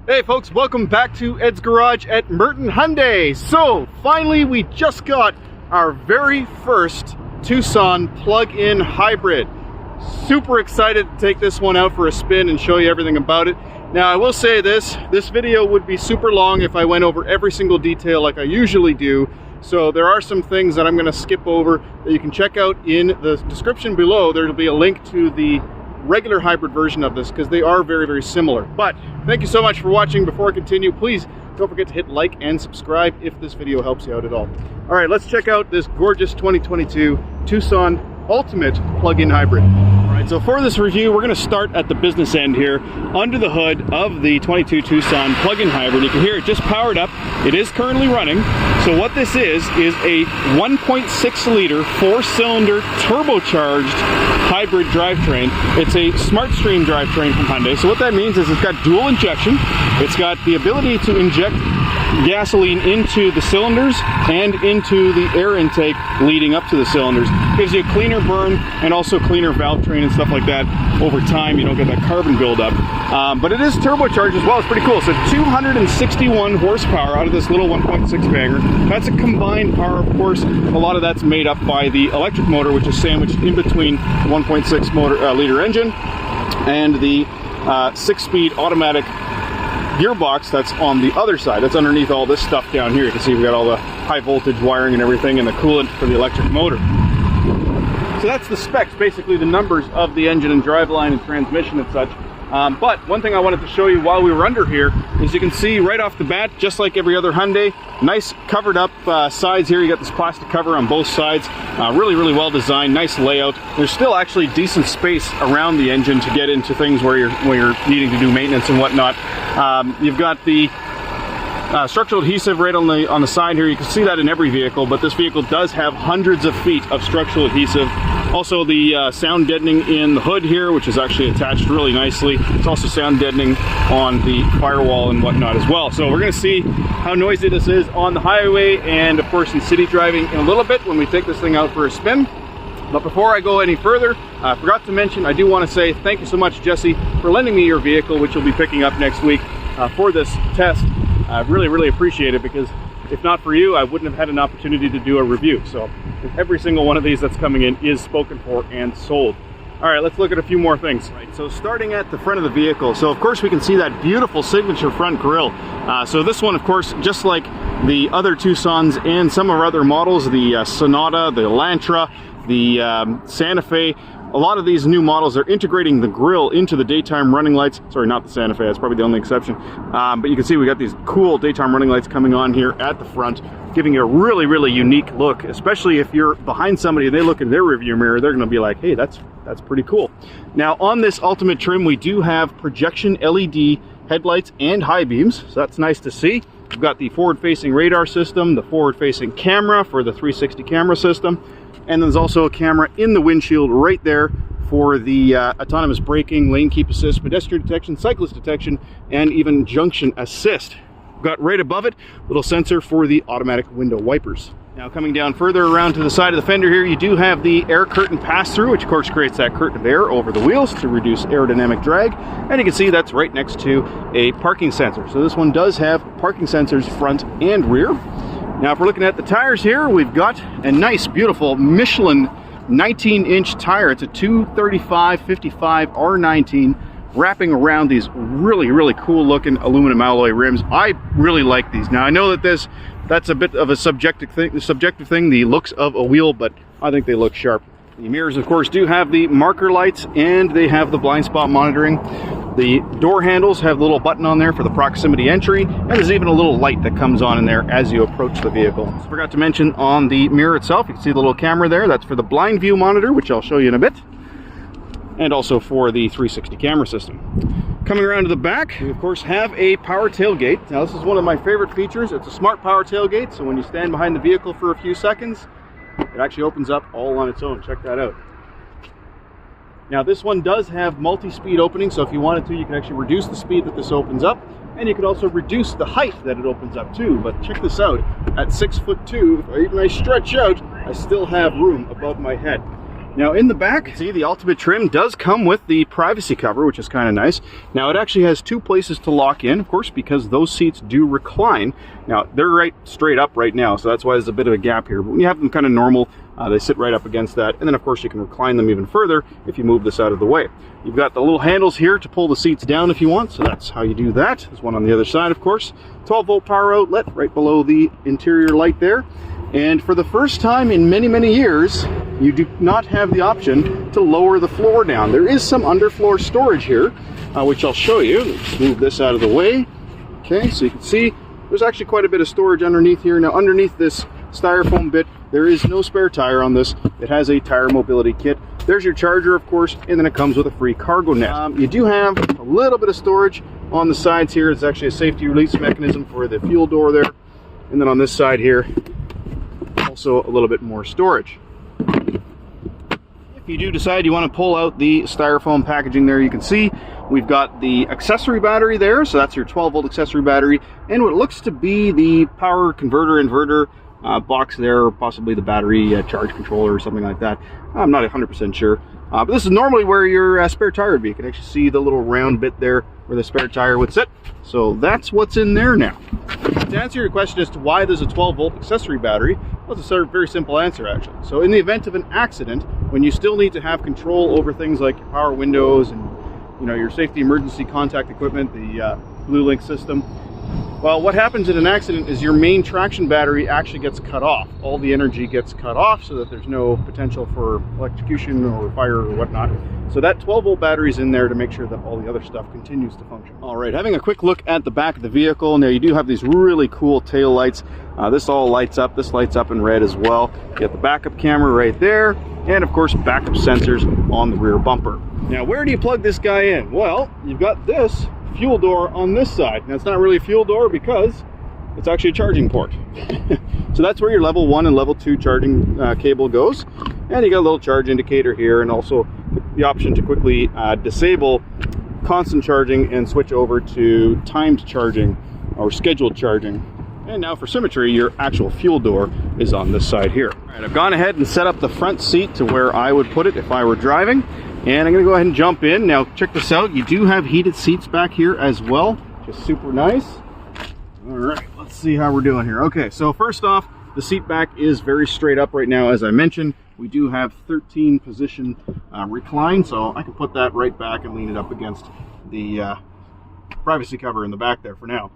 Hey folks, welcome back to Ed's Garage at Merton Hyundai. So finally we just got our very first Tucson plug-in hybrid. Super excited to take this one out for a spin and show you everything about it. Now I will say this video would be super long if I went over every single detail like I usually do. So there are some things that I'm going to skip over that you can check out in the description below. There will be a link to the regular hybrid version of this because they are very, very similar. But thank you so much for watching. Before I continue, please don't forget to hit like and subscribe if this video helps you out at all. All right, let's check out this gorgeous 2022 Tucson Ultimate plug-in hybrid. All right, so for this review, we're going to start at the business end here, under the hood of the 22 Tucson plug-in hybrid. You can hear it just powered up. It is currently running. So what this is a 1.6 liter, 4-cylinder turbocharged hybrid drivetrain. It's a SmartStream drivetrain from Hyundai. So what that means is it's got dual injection. It's got the ability to inject gasoline into the cylinders and into the air intake leading up to the cylinders. Gives you a cleaner burn and also cleaner valve train and stuff like that. Over time, you don't get that carbon buildup. But it is turbocharged as well. It's pretty cool. So 261 horsepower out of this little 1.6 banger. That's a combined power, of course. A lot of that's made up by the electric motor, which is sandwiched in between 1.6 liter engine and the 6-speed automatic gearbox that's on the other side. That's underneath all this stuff down here. You can see we've got all the high voltage wiring and everything and the coolant for the electric motor. So that's the specs, basically the numbers of the engine and driveline and transmission and such. But one thing I wanted to show you while we were under here is you can see right off the bat, just like every other Hyundai, nice covered up sides here. You got this plastic cover on both sides. Really, really well designed, nice layout. There's still actually decent space around the engine to get into things where you're needing to do maintenance and whatnot. You've got the structural adhesive right on the side here. You can see that in every vehicle, but this vehicle does have hundreds of feet of structural adhesive. Also the sound deadening in the hood here, which is actually attached really nicely. It's also sound deadening on the firewall and whatnot as well. So we're going to see how noisy this is on the highway and of course in city driving in a little bit when we take this thing out for a spin. But before I go any further, I forgot to mention, I do want to say thank you so much, Jesse, for lending me your vehicle, which you'll be picking up next week for this test. I really, really appreciate it because if not for you, I wouldn't have had an opportunity to do a review. So every single one of these that's coming in is spoken for and sold. All right, let's look at a few more things. Right, so starting at the front of the vehicle. So of course we can see that beautiful signature front grille. So this one, of course, just like the other Tucsons and some of our other models, the Sonata, the Elantra, the Santa Fe, a lot of these new models are integrating the grille into the daytime running lights. Sorry, not the Santa Fe, that's probably the only exception. But you can see we got these cool daytime running lights coming on here at the front, giving it a really, really unique look, especially if you're behind somebody and they look in their rearview mirror, they're gonna be like, hey, that's pretty cool. Now on this Ultimate trim, we do have projection LED headlights and high beams, so that's nice to see. We've got the forward-facing radar system, the forward-facing camera for the 360 camera system, and there's also a camera in the windshield right there for the autonomous braking, lane keep assist, pedestrian detection, cyclist detection, and even junction assist. We've got right above it a little sensor for the automatic window wipers. Now coming down further around to the side of the fender here, you do have the air curtain pass-through, which of course creates that curtain of air over the wheels to reduce aerodynamic drag. And you can see that's right next to a parking sensor. So this one does have parking sensors front and rear. Now if we're looking at the tires here, we've got a nice, beautiful Michelin 19-inch tire. It's a 235/55 R19 wrapping around these really, really cool looking aluminum alloy rims. I really like these. Now I know that that's a bit of a subjective thing, the looks of a wheel, but I think they look sharp. The mirrors, of course, do have the marker lights and they have the blind spot monitoring. The door handles have the little button on there for the proximity entry, and there's even a little light that comes on in there as you approach the vehicle. I forgot to mention on the mirror itself, you can see the little camera there. That's for the blind view monitor, which I'll show you in a bit, and also for the 360 camera system. Coming around to the back, we of course have a power tailgate. Now this is one of my favorite features. It's a smart power tailgate, so when you stand behind the vehicle for a few seconds, it actually opens up all on its own. Check that out. Now this one does have multi-speed opening, so if you wanted to, you can actually reduce the speed that this opens up, and you can also reduce the height that it opens up too. But check this out, at 6'2", even I stretch out, I still have room above my head. Now in the back, see, the Ultimate trim does come with the privacy cover, which is kind of nice. Now it actually has two places to lock in, of course, because those seats do recline. Now they're right straight up right now, so that's why there's a bit of a gap here. But when you have them kind of normal, they sit right up against that. And then of course you can recline them even further if you move this out of the way. You've got the little handles here to pull the seats down if you want, so that's how you do that. There's one on the other side, of course. 12-volt power outlet right below the interior light there. And for the first time in many, many years, you do not have the option to lower the floor down. There is some underfloor storage here, which I'll show you. Let's move this out of the way. Okay, so you can see there's actually quite a bit of storage underneath here. Now, underneath this styrofoam bit, there is no spare tire on this. It has a tire mobility kit. There's your charger, of course, and then it comes with a free cargo net. You do have a little bit of storage on the sides here. It's actually a safety release mechanism for the fuel door there. And then on this side here, also a little bit more storage. If you do decide you want to pull out the styrofoam packaging there, you can see we've got the accessory battery there, so that's your 12-volt accessory battery, and what looks to be the power converter inverter box there, or possibly the battery charge controller or something like that. I'm not 100% sure. But this is normally where your spare tire would be. You can actually see the little round bit there where the spare tire would sit. So that's what's in there now. To answer your question as to why there's a 12-volt accessory battery, well, it's a very simple answer actually. So in the event of an accident, when you still need to have control over things like your power windows and your safety emergency contact equipment, the Blue Link system, well, what happens in an accident is your main traction battery actually gets cut off. All the energy gets cut off so that there's no potential for electrocution or fire or whatnot. So that 12-volt battery is in there to make sure that all the other stuff continues to function. All right, having a quick look at the back of the vehicle. Now you do have these really cool tail lights. This all lights up. This lights up in red as well. You got the backup camera right there, and of course backup sensors on the rear bumper. Now where do you plug this guy in? Well, you've got this fuel door on this side. Now it's not really a fuel door because it's actually a charging port. So that's where your level 1 and level 2 charging cable goes. And you got a little charge indicator here, and also the option to quickly disable constant charging and switch over to timed charging or scheduled charging. And now for symmetry, your actual fuel door is on this side here. All right, I've gone ahead and set up the front seat to where I would put it if I were driving. And I'm gonna go ahead and jump in. Now check this out, you do have heated seats back here as well, just super nice. All right, let's see how we're doing here. Okay, so first off, the seat back is very straight up right now. As I mentioned, we do have 13 position recline, so I can put that right back and lean it up against the privacy cover in the back there for now.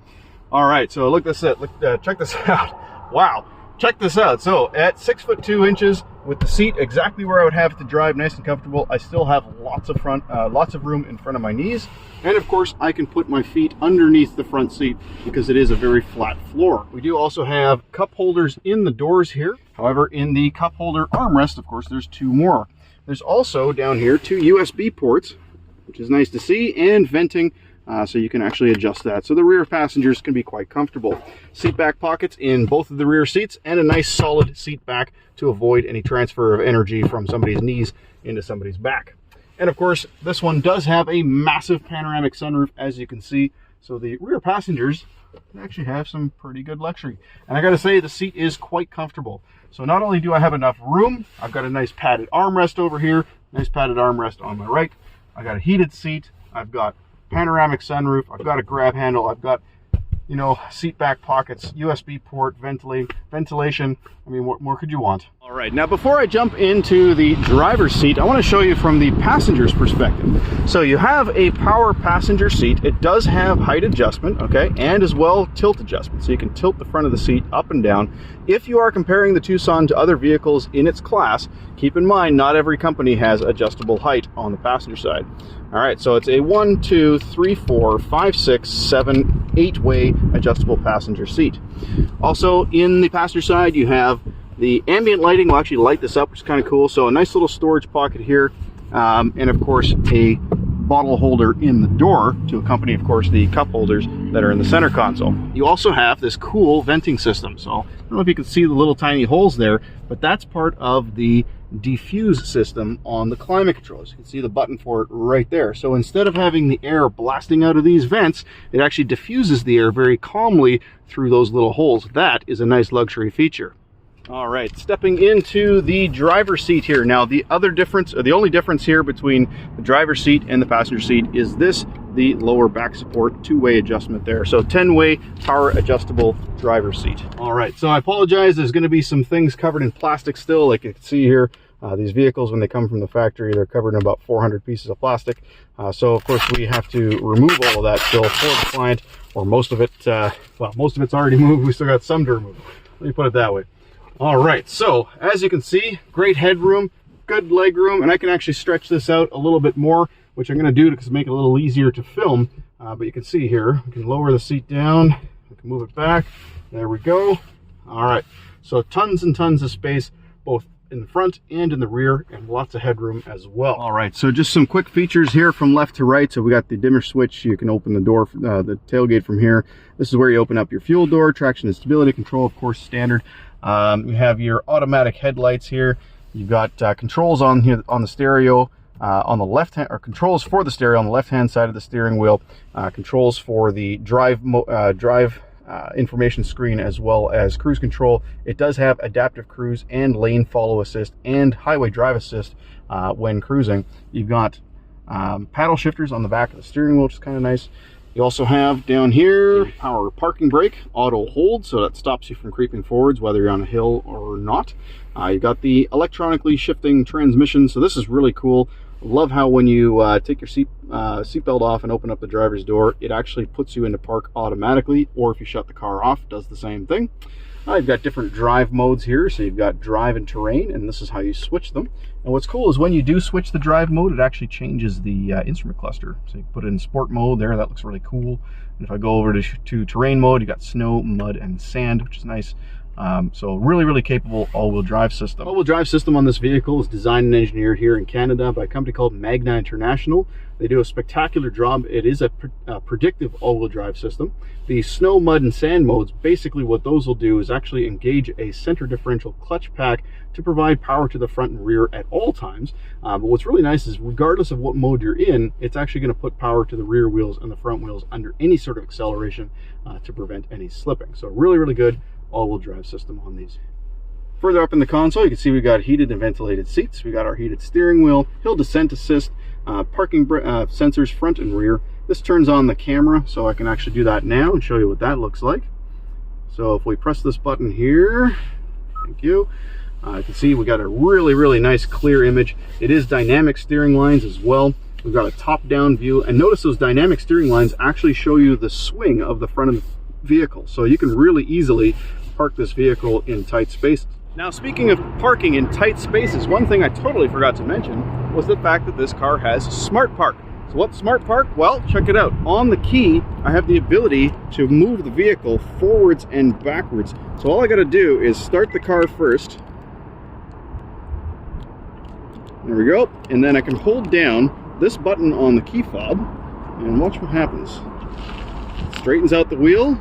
All right, so check this out. Wow, check this out. So at 6'2" with the seat exactly where I would have it to drive, nice and comfortable, I still have lots of room in front of my knees. And of course, I can put my feet underneath the front seat because it is a very flat floor. We do also have cup holders in the doors here. However, in the cup holder armrest, of course, there's two more. There's also down here 2 USB ports, which is nice to see, and venting, so you can actually adjust that. So the rear passengers can be quite comfortable. Seat back pockets in both of the rear seats, and a nice solid seat back to avoid any transfer of energy from somebody's knees into somebody's back. And of course, this one does have a massive panoramic sunroof, as you can see. So the rear passengers actually have some pretty good luxury. And I gotta say, the seat is quite comfortable. So not only do I have enough room, I've got a nice padded armrest over here, nice padded armrest on my right. I got a heated seat, I've got panoramic sunroof, I've got a grab handle, I've got, seat back pockets, USB port, ventilation. I mean, what more could you want? All right, now before I jump into the driver's seat, I want to show you from the passenger's perspective. So you have a power passenger seat. It does have height adjustment, okay, and as well tilt adjustment. So you can tilt the front of the seat up and down. If you are comparing the Tucson to other vehicles in its class, keep in mind, not every company has adjustable height on the passenger side. All right, so it's a 1, 2, 3, 4, 5, 6, 7, 8-way adjustable passenger seat. Also, in the passenger side, you have the ambient lighting will actually light this up, which is kind of cool. So a nice little storage pocket here, and of course a bottle holder in the door to accompany, of course, the cup holders that are in the center console. You also have this cool venting system. So I don't know if you can see the little tiny holes there, but that's part of the diffuse system on the climate controls. You can see the button for it right there. So instead of having the air blasting out of these vents, it actually diffuses the air very calmly through those little holes. That is a nice luxury feature. All right, stepping into the driver's seat here. Now, the other difference, or the only difference here between the driver's seat and the passenger seat is the lower back support, two-way adjustment there. So 10-way power adjustable driver's seat. All right, so I apologize. There's going to be some things covered in plastic still, like you can see here. These vehicles, when they come from the factory, they're covered in about 400 pieces of plastic. So of course we have to remove all of that still for the client, or most of it. Well, most of it's already moved. We still got some to remove. Let me put it that way. All right, so as you can see, great headroom, good leg room, and I can actually stretch this out a little bit more, which I'm going to do to make it a little easier to film. But you can see here, we can lower the seat down, we can move it back. There we go. All right, so tons and tons of space, both in the front and in the rear, and lots of headroom as well. All right, so just some quick features here from left to right. So we got the dimmer switch. You can open the door, the tailgate from here. This is where you open up your fuel door, traction and stability control, of course, standard. You have your automatic headlights here. You've got controls on here on the stereo on the left hand, or controls for the stereo on the left hand side of the steering wheel. Controls for the drive information screen, as well as cruise control. It does have adaptive cruise and lane follow assist and highway drive assist when cruising. You've got paddle shifters on the back of the steering wheel, which is kind of nice. You also have down here power parking brake, auto hold, so that stops you from creeping forwards whether you're on a hill or not. You've got the electronically shifting transmission, so this is really cool. Love how when you take your seatbelt off and open up the driver's door, it actually puts you into park automatically, or if you shut the car off, it does the same thing. You've got different drive modes here, so you've got drive and terrain, and this is how you switch them. And what's cool is when you do switch the drive mode, it actually changes the instrument cluster. So you can put it in sport mode there, that looks really cool. And if I go over to terrain mode, you got snow, mud, and sand, which is nice. So really capable all-wheel drive system. All-wheel drive system on this vehicle is designed and engineered here in Canada by a company called Magna International. They do a spectacular job. It is a predictive all-wheel drive system. The snow, mud, and sand modes, basically what those will do is actually engage a center differential clutch pack to provide power to the front and rear at all times. But what's really nice is regardless of what mode you're in, it's actually going to put power to the rear wheels and the front wheels under any sort of acceleration to prevent any slipping. So really good all-wheel drive system on these. Further up in the console, you can see we got heated and ventilated seats. We got our heated steering wheel, hill descent assist, parking sensors front and rear. This turns on the camera, so I can actually do that now and show you what that looks like. So if we press this button here, thank you, you can see we got a really nice clear image. It is dynamic steering lines as well. We've got a top-down view, and notice those dynamic steering lines actually show you the swing of the front of the vehicle, so you can really easily park this vehicle in tight spaces. Now, speaking of parking in tight spaces, one thing I totally forgot to mention was the fact that this car has Smart Park. So what's Smart Park? Well, check it out. On the key, I have the ability to move the vehicle forwards and backwards. So all I got to do is start the car first. There we go. And then I can hold down this button on the key fob and watch what happens. It straightens out the wheel.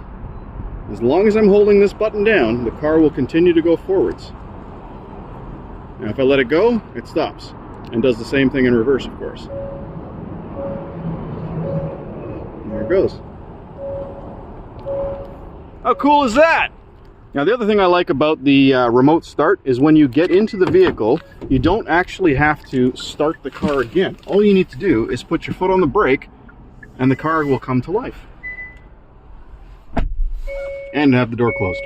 As long as I'm holding this button down, the car will continue to go forwards. Now if I let it go, it stops and does the same thing in reverse, of course. And there it goes. How cool is that? Now the other thing I like about the remote start is when you get into the vehicle, you don't actually have to start the car again. All you need to do is put your foot on the brake and the car will come to life. And have the door closed.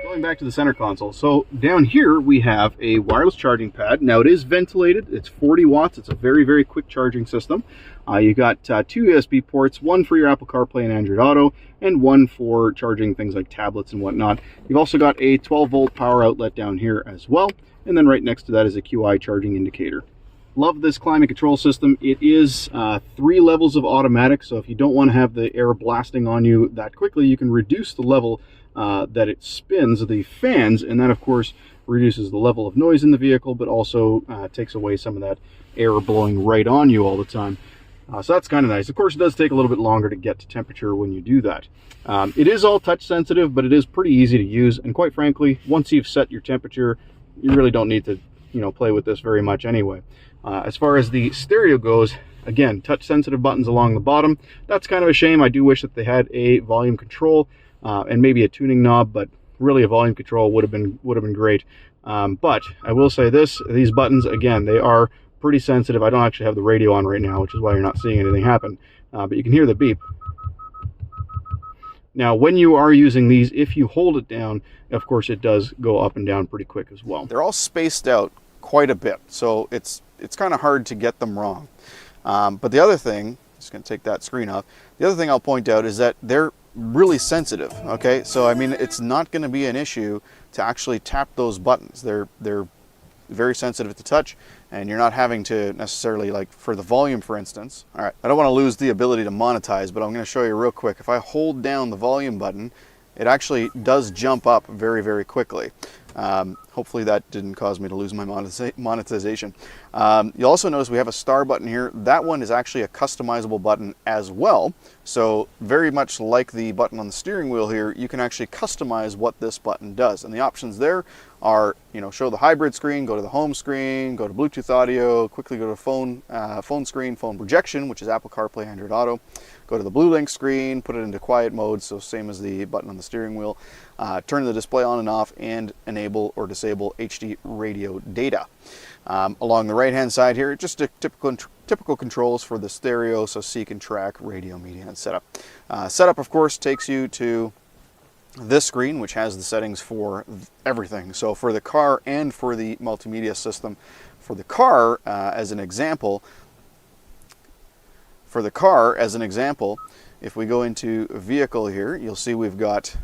Going back to the center console, so down here we have a wireless charging pad. Now it is ventilated, it's 40 watts, it's a very quick charging system. You got two USB ports, one for your Apple CarPlay and Android Auto, and one for charging things like tablets and whatnot. You've also got a 12-volt power outlet down here as well, and then right next to that is a QI charging indicator. Love this climate control system. It is 3 levels of automatic, so if you don't want to have the air blasting on you that quickly, you can reduce the level that it spins the fans, and that of course reduces the level of noise in the vehicle, but also takes away some of that air blowing right on you all the time. So that's kind of nice. Of course, it does take a little bit longer to get to temperature when you do that. It is all touch sensitive, but it is pretty easy to use, and quite frankly, once you've set your temperature, you really don't need to play with this very much anyway. As far as the stereo goes, again, touch sensitive buttons along the bottom. That's kind of a shame. I do wish that they had a volume control and maybe a tuning knob, but really a volume control would have been great. But I will say this: these buttons, again, they are pretty sensitive. I don't actually have the radio on right now, which is why you're not seeing anything happen. But you can hear the beep. Now, when you are using these, if you hold it down, of course, it does go up and down pretty quick as well. They're all spaced out quite a bit, so it's kind of hard to get them wrong. But the other thing, just going to take that screen off. The other thing I'll point out is that they're really sensitive. Okay, so I mean, it's not going to be an issue to actually tap those buttons. They're very sensitive to touch, and you're not having to necessarily, like for the volume, for instance. All right, I don't want to lose the ability to monetize, but I'm going to show you real quick. If I hold down the volume button, it actually does jump up very, very quickly. Hopefully that didn't cause me to lose my monetization. You'll also notice we have a star button here. That one is actually a customizable button as well. So very much like the button on the steering wheel here, you can actually customize what this button does. And the options there are, you know, show the hybrid screen, go to the home screen, go to Bluetooth audio, quickly go to phone screen, phone projection, which is Apple CarPlay, Android Auto. Go to the BlueLink screen, put it into quiet mode, so same as the button on the steering wheel. Turn the display on and off, and enable or disable HD radio data. Along the right-hand side here, just a typical controls for the stereo, so seek and track, radio, media, and setup. Setup, of course, takes you to this screen, which has the settings for everything. So for the car and for the multimedia system. For the car, as an example, if we go into vehicle here, you'll see we've got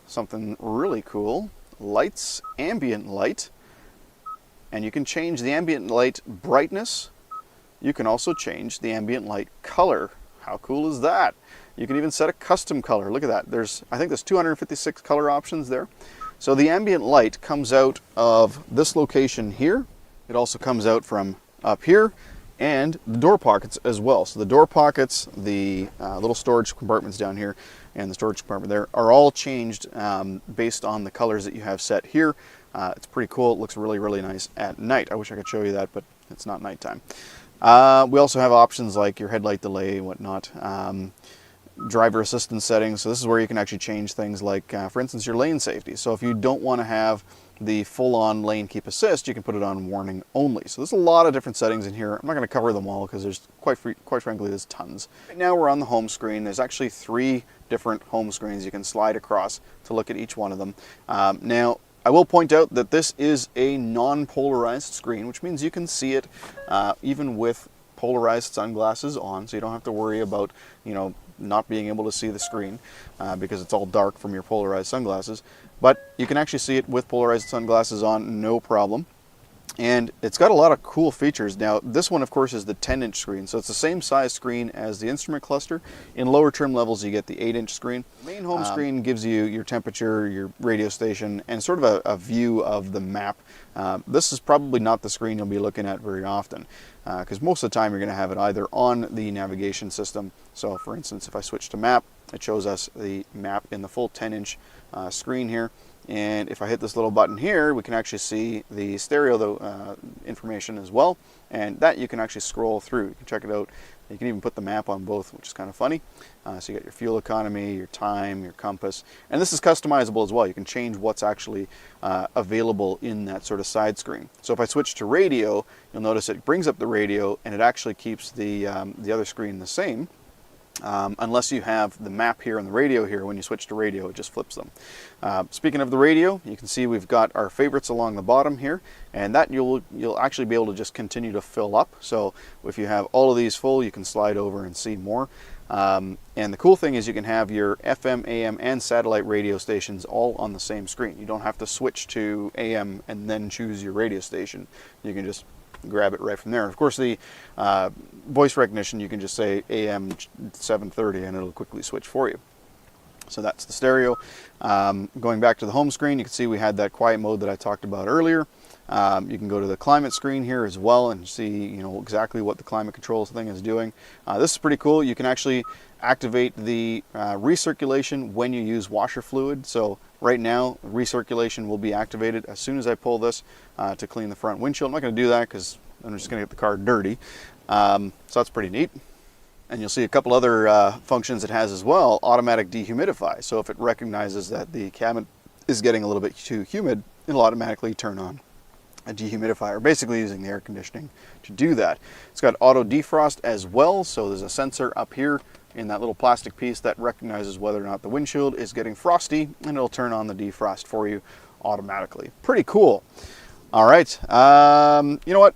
something really cool. Lights, ambient light, and you can change the ambient light brightness. You can also change the ambient light color. How cool is that? You can even set a custom color. Look at that. I think there's 256 color options there. So the ambient light comes out of this location here. It also comes out from up here, and the door pockets as well. So the door pockets, the little storage compartments down here, and the storage compartment there are all changed based on the colors that you have set here. It's pretty cool. It looks really, really nice at night. I wish I could show you that, but it's not nighttime. We also have options like your headlight delay and whatnot. Driver assistance settings. So this is where you can actually change things like, for instance, your lane safety. So if you don't want to have the full-on lane keep assist, you can put it on warning only. So there's a lot of different settings in here. I'm not going to cover them all because there's quite frankly, there's tons. Right now we're on the home screen. There's actually 3 different home screens you can slide across to look at each one of them. Now, I will point out that this is a non-polarized screen, which means you can see it even with polarized sunglasses on, so you don't have to worry about, you know, not being able to see the screen because it's all dark from your polarized sunglasses. But you can actually see it with polarized sunglasses on, no problem. And it's got a lot of cool features. Now, this one, of course, is the 10-inch screen, so it's the same size screen as the instrument cluster. In lower trim levels, you get the 8-inch screen. The main home screen gives you your temperature, your radio station, and sort of a view of the map. This is probably not the screen you'll be looking at very often, because most of the time you're going to have it either on the navigation system. So, for instance, if I switch to map, it shows us the map in the full 10-inch screen here. And if I hit this little button here, we can actually see the stereo information as well. And that you can actually scroll through. You can check it out. You can even put the map on both, which is kind of funny. So you got your fuel economy, your time, your compass. And this is customizable as well. You can change what's actually available in that sort of side screen. So if I switch to radio, you'll notice it brings up the radio, and it actually keeps the other screen the same. Unless you have the map here and the radio here. When you switch to radio, it just flips them. Speaking of the radio, you can see we've got our favorites along the bottom here, and that you'll actually be able to just continue to fill up. So if you have all of these full, you can slide over and see more. And the cool thing is you can have your FM, AM, and satellite radio stations all on the same screen. You don't have to switch to AM and then choose your radio station. You can just grab it right from there. And of course, the voice recognition, you can just say AM 730 and it'll quickly switch for you. So that's the stereo. Going back to the home screen, you can see we had that quiet mode that I talked about earlier. You can go to the climate screen here as well and see, you know, exactly what the climate controls thing is doing. This is pretty cool. You can actually activate the recirculation when you use washer fluid. So right now, recirculation will be activated as soon as I pull this to clean the front windshield. I'm not going to do that because I'm just going to get the car dirty. So that's pretty neat. And you'll see a couple other functions it has as well. Automatic dehumidify. So if it recognizes that the cabin is getting a little bit too humid, it'll automatically turn on a dehumidifier, basically using the air conditioning to do that. It's got auto defrost as well, so there's a sensor up here in that little plastic piece that recognizes whether or not the windshield is getting frosty, and it'll turn on the defrost for you automatically. Pretty cool. All right, you know what?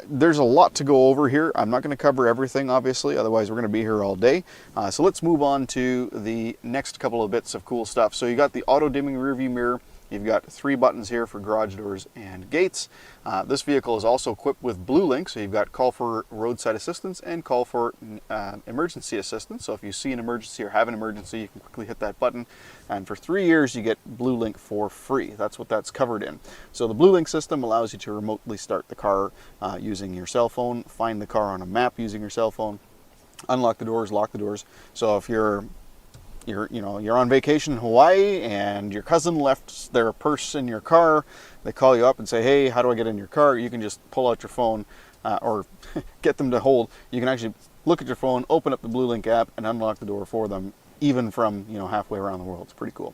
There's a lot to go over here. I'm not going to cover everything, obviously, otherwise we're going to be here all day. So let's move on to the next couple of bits of cool stuff. So you got the auto dimming rearview mirror. You've got 3 buttons here for garage doors and gates. This vehicle is also equipped with BlueLink, so you've got call for roadside assistance and call for emergency assistance. So if you see an emergency or have an emergency, you can quickly hit that button. And for 3 years, you get BlueLink for free. That's what that's covered in. So the BlueLink system allows you to remotely start the car using your cell phone, find the car on a map using your cell phone, unlock the doors, lock the doors. So if you're on vacation in Hawaii and your cousin left their purse in your car, they call you up and say, hey, how do I get in your car? You can just pull out your phone or get them to hold. You can actually look at your phone, open up the BlueLink app, and unlock the door for them, even from halfway around the world. It's pretty cool.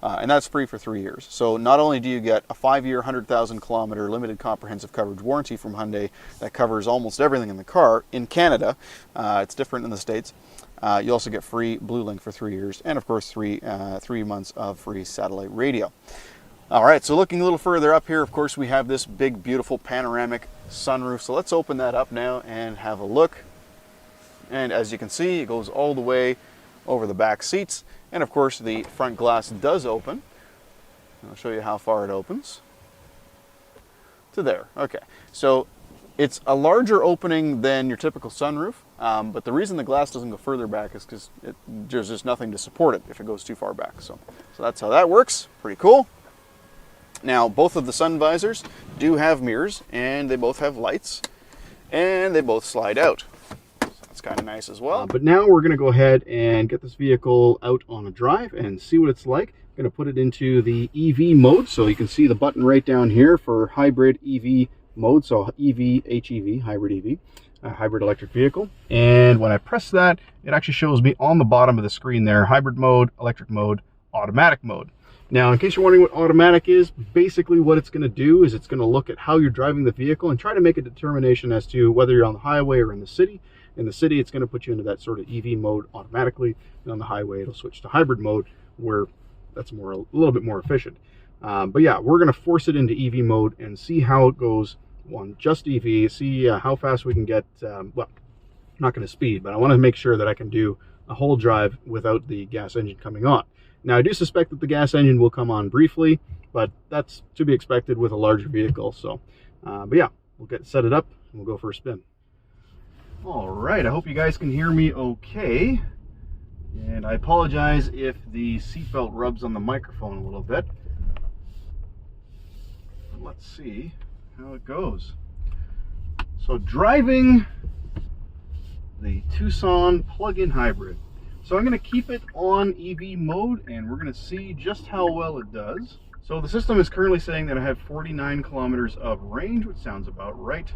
And that's free for 3 years. So not only do you get a 5-year, 100,000 kilometer limited comprehensive coverage warranty from Hyundai that covers almost everything in the car in Canada. It's different in the States. You also get free BlueLink for 3 years, and of course 3 months of free satellite radio. All right, so looking a little further up here, of course, we have this big, beautiful panoramic sunroof. So let's open that up now and have a look. And as you can see, it goes all the way over the back seats. And of course, the front glass does open. I'll show you how far it opens. To there. Okay, so it's a larger opening than your typical sunroof, but the reason the glass doesn't go further back is because there's just nothing to support it if it goes too far back. So that's how that works. Pretty cool. Now, both of the sun visors do have mirrors, and they both have lights, and they both slide out. So that's kind of nice as well. But now we're going to go ahead and get this vehicle out on a drive and see what it's like. I'm going to put it into the EV mode, so you can see the button right down here for hybrid EV mode, so EV, HEV, hybrid EV, hybrid electric vehicle. And when I press that, it actually shows me on the bottom of the screen there, hybrid mode, electric mode, automatic mode. Now, in case you're wondering what automatic is, basically what it's going to do is it's going to look at how you're driving the vehicle and try to make a determination as to whether you're on the highway or in the city. In the city, it's going to put you into that sort of EV mode automatically, and on the highway, it'll switch to hybrid mode, where that's a little bit more efficient. But yeah, we're going to force it into EV mode and see how it goes on just EV, see how fast we can get, well, I'm not going to speed, but I want to make sure that I can do a whole drive without the gas engine coming on. Now, I do suspect that the gas engine will come on briefly, but that's to be expected with a larger vehicle. So, but yeah, we'll set it up and we'll go for a spin. All right, I hope you guys can hear me okay. And I apologize if the seatbelt rubs on the microphone a little bit. Let's see how it goes. So driving the Tucson plug-in hybrid. So I'm going to keep it on EV mode, and we're going to see just how well it does. So the system is currently saying that I have 49 kilometers of range, which sounds about right.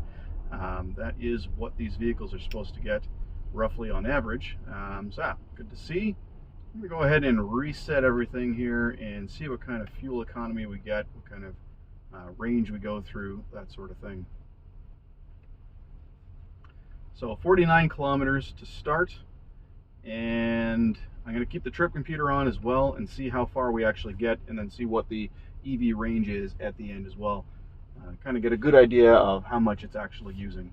That is what these vehicles are supposed to get roughly on average. So good to see. I'm going to go ahead and reset everything here and see what kind of fuel economy we get, what kind of range we go through, that sort of thing. So 49 kilometers to start. And I'm going to keep the trip computer on as well and see how far we actually get, and then see what the EV range is at the end as well. Kind of get a good idea of how much it's actually using.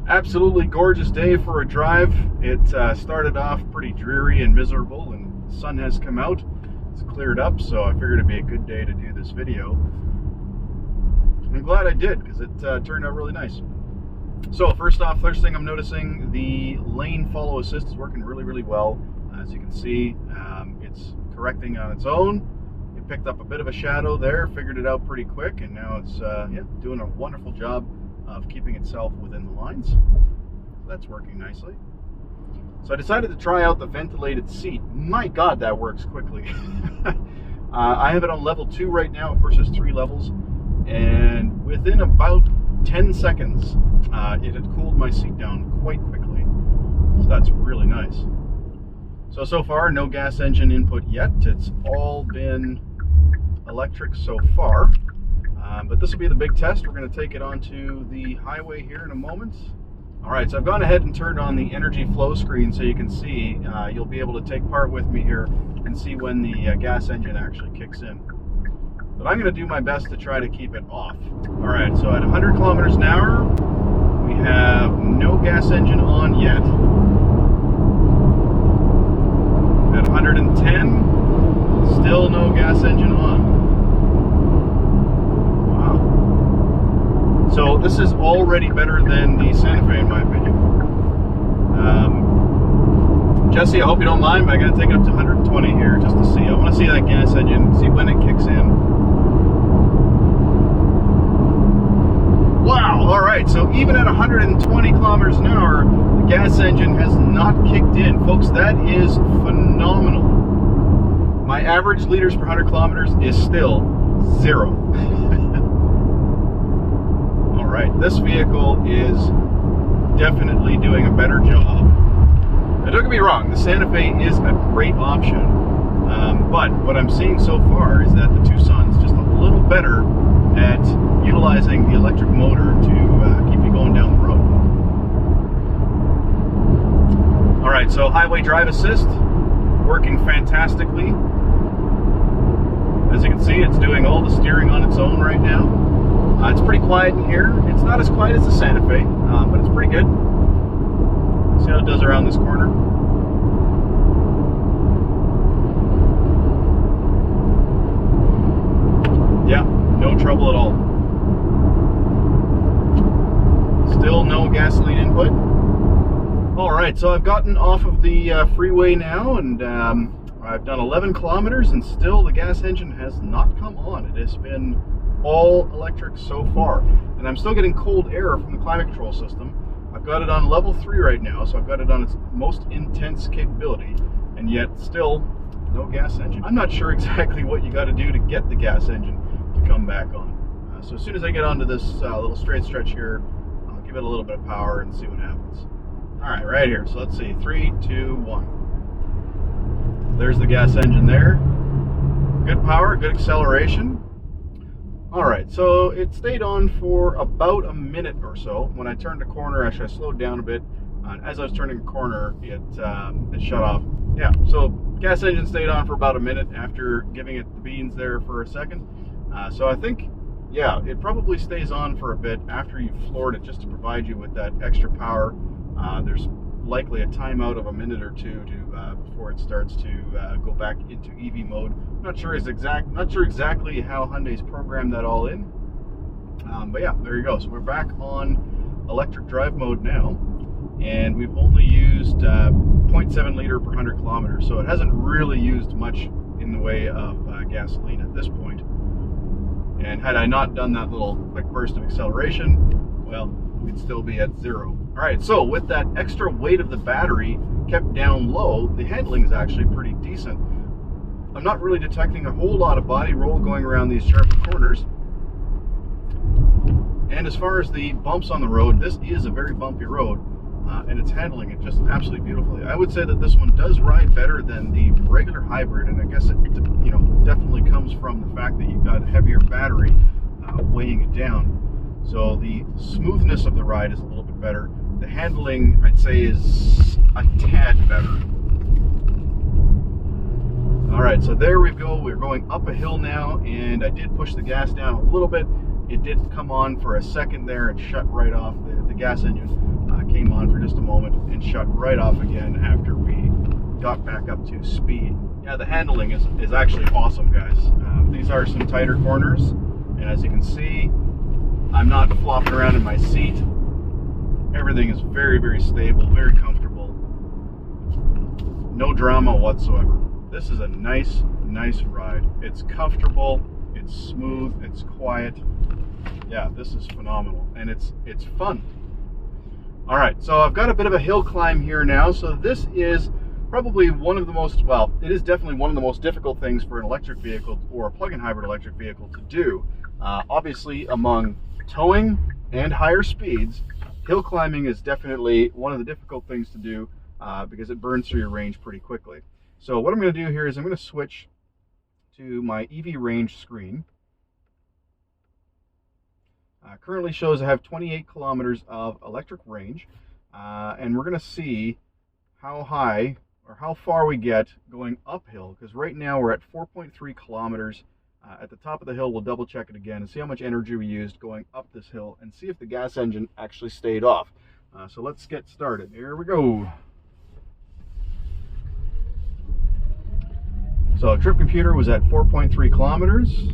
Absolutely gorgeous day for a drive. It started off pretty dreary and miserable, and the sun has come out. It's cleared up, so I figured it'd be a good day to do this video. I'm glad I did, because it turned out really nice. So first thing I'm noticing, the lane follow assist is working really, really well. As you can see, it's correcting on its own. It picked up a bit of a shadow there, figured it out pretty quick, and now it's doing a wonderful job of keeping itself within the lines. So that's working nicely. So I decided to try out the ventilated seat. My God, that works quickly. I have it on level 2 right now. Of course, there's 3 levels, and within about 10 seconds, it had cooled my seat down quite quickly. So that's really nice. So far, no gas engine input yet. It's all been electric so far. But this will be the big test. We're going to take it onto the highway here in a moment. All right, so I've gone ahead and turned on the energy flow screen so you can see. You'll be able to take part with me here and see when the gas engine actually kicks in. But I'm going to do my best to try to keep it off. All right, so at 100 kilometers an hour, we have no gas engine on yet. At 110, still no gas engine on. Wow. So this is already better than the Santa Fe in my opinion. Jesse, I hope you don't mind, but I got to take it up to 120 here just to see. I want to see that gas engine, see when it kicks in. Wow, all right, so even at 120 kilometers an hour, the gas engine has not kicked in. Folks, that is phenomenal. My average liters per 100 kilometers is still 0. All right, this vehicle is definitely doing a better job. Now, don't get me wrong, the Santa Fe is a great option, but what I'm seeing so far is that the Tucson's just a little better at utilizing the electric motor to keep you going down the road. All right, so highway drive assist, working fantastically. As you can see, it's doing all the steering on its own right now. It's pretty quiet in here. It's not as quiet as the Santa Fe, but it's pretty good. See how it does around this corner. Yeah, no trouble at all. Still no gasoline input. All right, so I've gotten off of the freeway now, and I've done 11 kilometers, and still the gas engine has not come on. It has been all electric so far, and I'm still getting cold air from the climate control system. I've got it on level 3 right now, so I've got it on its most intense capability, and yet still no gas engine. I'm not sure exactly what you got to do to get the gas engine to come back on. So as soon as I get onto this little straight stretch here, I'll give it a little bit of power and see what happens. All right, right here. So let's see, 3, 2, 1. There's the gas engine there. Good power, good acceleration. All right, so it stayed on for about a minute or so. When I turned a corner, actually I slowed down a bit. As I was turning a corner, it shut off. Yeah, so gas engine stayed on for about a minute after giving it the beans there for a second. So I think, yeah, it probably stays on for a bit after you've floored it just to provide you with that extra power. There's likely a timeout of a minute or two to before it starts to go back into EV mode. Not sure exactly how Hyundai's programmed that all in, but yeah, there you go. So we're back on electric drive mode now, and we've only used 0.7 liter per 100 kilometers, so it hasn't really used much in the way of gasoline at this point. And had I not done that little quick burst of acceleration, well, we'd still be at 0. All right, so with that extra weight of the battery kept down low, the handling is actually pretty decent. I'm not really detecting a whole lot of body roll going around these sharp corners. And as far as the bumps on the road, this is a very bumpy road, and it's handling it just absolutely beautifully. I would say that this one does ride better than the regular hybrid, and I guess it definitely comes from the fact that you've got a heavier battery weighing it down. So the smoothness of the ride is a little bit better. The handling, I'd say, is a tad better. All right, so there we go. We're going up a hill now, and I did push the gas down a little bit. It did come on for a second there and shut right off. The gas engine came on for just a moment and shut right off again after we got back up to speed. Yeah, the handling is actually awesome, guys. These are some tighter corners, and as you can see, I'm not flopping around in my seat. Everything is very, very stable, very comfortable. No drama whatsoever. This is a nice ride. It's comfortable, it's smooth, it's quiet. Yeah, this is phenomenal, and it's fun. All right, so I've got a bit of a hill climb here now. So this is probably one of the most, well, it is definitely one of the most difficult things for an electric vehicle or a plug-in hybrid electric vehicle to do. Obviously, among towing and higher speeds, hill climbing is definitely one of the difficult things to do. because it burns through your range pretty quickly. So what I'm going to do here is I'm going to switch to my EV range screen. Currently shows I have 28 kilometers of electric range, and we're going to see how high or how far we get going uphill, because right now we're at 4.3 kilometers. At the top of the hill, we'll double check it again and see how much energy we used going up this hill and see if the gas engine actually stayed off. So let's get started. Here we go. So trip computer was at 4.3 kilometers.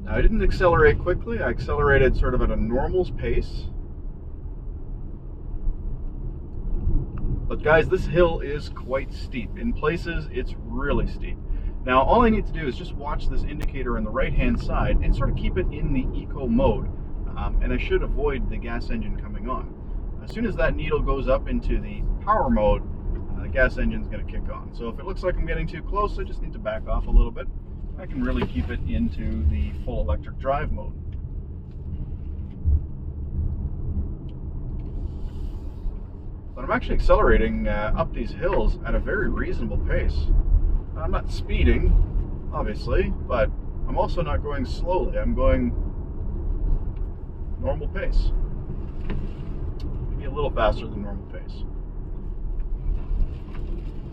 Now I didn't accelerate quickly, I accelerated sort of at a normal pace. But guys, this hill is quite steep. In places, it's really steep. Now all I need to do is just watch this indicator on the right hand side and sort of keep it in the eco mode. And I should avoid the gas engine coming on. As soon as that needle goes up into the power mode, the gas engine's going to kick on. So if it looks like I'm getting too close, I just need to back off a little bit. I can really keep it into the full electric drive mode. But I'm actually accelerating up these hills at a very reasonable pace. I'm not speeding, obviously, but I'm also not going slowly. I'm going normal pace. Maybe a little faster than normal pace.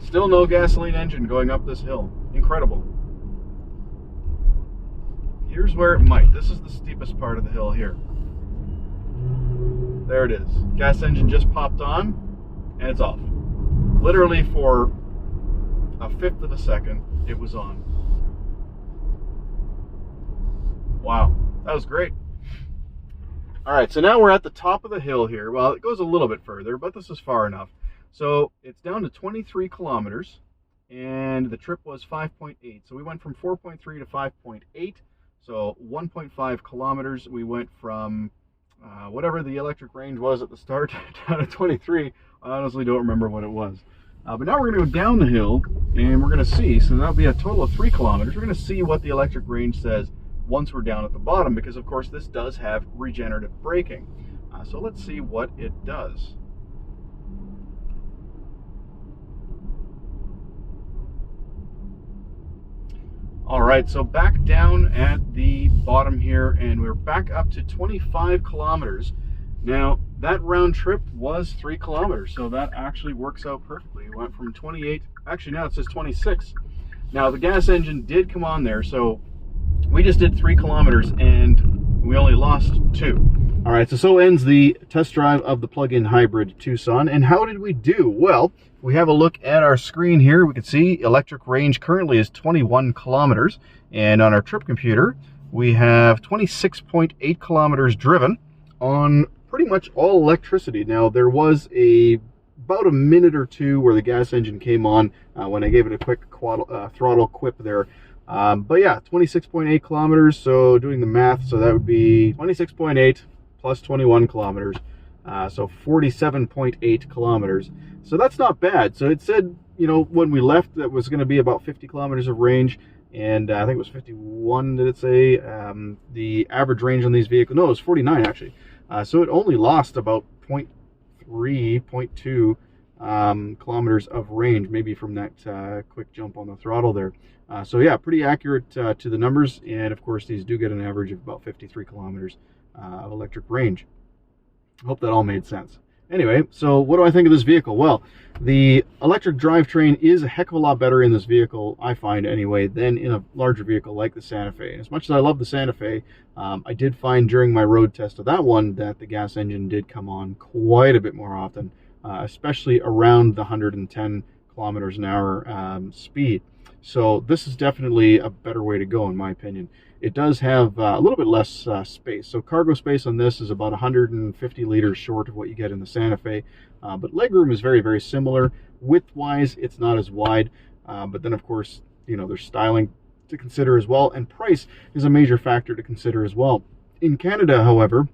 Still no gasoline engine going up this hill. Incredible. Here's where it might. This is the steepest part of the hill here. There it is. Gas engine just popped on, and it's off. Literally for a fifth of a second, it was on. Wow, that was great. All right, so now we're at the top of the hill here. Well, it goes a little bit further, but this is far enough. So it's down to 23 kilometers, and the trip was 5.8. So we went from 4.3 to 5.8. So 1.5 kilometers. We went from whatever the electric range was at the start down to 23. I honestly don't remember what it was. But now we're going to go down the hill and we're going to see, so that'll be a total of 3 kilometers. We're going to see what the electric range says once we're down at the bottom, because of course this does have regenerative braking. So let's see what it does. All right, so back down at the bottom here, and we're back up to 25 kilometers. Now, that round trip was 3 kilometers, so that actually works out perfectly. We went from 28, actually now it says 26. Now, the gas engine did come on there, so we just did 3 kilometers, and we only lost 2. All right, so ends the test drive of the plug-in hybrid Tucson. And how did we do? Well, if we have a look at our screen here, we can see electric range currently is 21 kilometers. And on our trip computer, we have 26.8 kilometers driven on pretty much all electricity. Now, there was about a minute or two where the gas engine came on when I gave it a quick throttle quip there. But yeah, 26.8 kilometers. So doing the math, so that would be 26.8 plus 21 kilometers. So 47.8 kilometers. So that's not bad. So it said, you know, when we left, that was going to be about 50 kilometers of range. And I think it was 51, did it say? The average range on these vehicles, no, it was 49 actually. So it only lost about 0.3, 0.2 kilometers of range, maybe from that quick jump on the throttle there. So yeah, pretty accurate to the numbers. And of course, these do get an average of about 53 kilometers of electric range. I hope that all made sense. Anyway, so what do I think of this vehicle? Well, the electric drivetrain is a heck of a lot better in this vehicle, I find anyway, than in a larger vehicle like the Santa Fe. And as much as I love the Santa Fe, I did find during my road test of that one that the gas engine did come on quite a bit more often, especially around the 110 kilometers an hour speed. So this is definitely a better way to go, in my opinion. It does have a little bit less space. So cargo space on this is about 150 liters short of what you get in the Santa Fe. But legroom is very, very similar. Width-wise, it's not as wide. But then, of course, you know, there's styling to consider as well. And price is a major factor to consider as well. In Canada, however,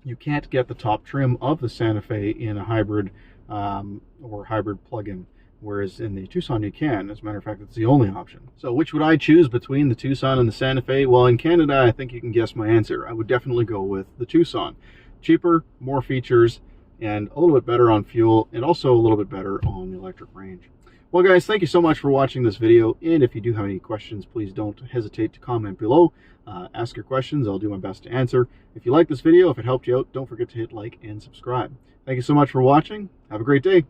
you can't get the top trim of the Santa Fe in a hybrid or hybrid plug-in. Whereas in the Tucson you can. As a matter of fact, it's the only option. So which would I choose between the Tucson and the Santa Fe? Well, in Canada, I think you can guess my answer. I would definitely go with the Tucson. cheaper, more features, and a little bit better on fuel, and also a little bit better on the electric range. Well guys, thank you so much for watching this video, and if you do have any questions, please don't hesitate to comment below. Ask your questions, I'll do my best to answer. If you like this video, if it helped you out, don't forget to hit like and subscribe. Thank you so much for watching. Have a great day.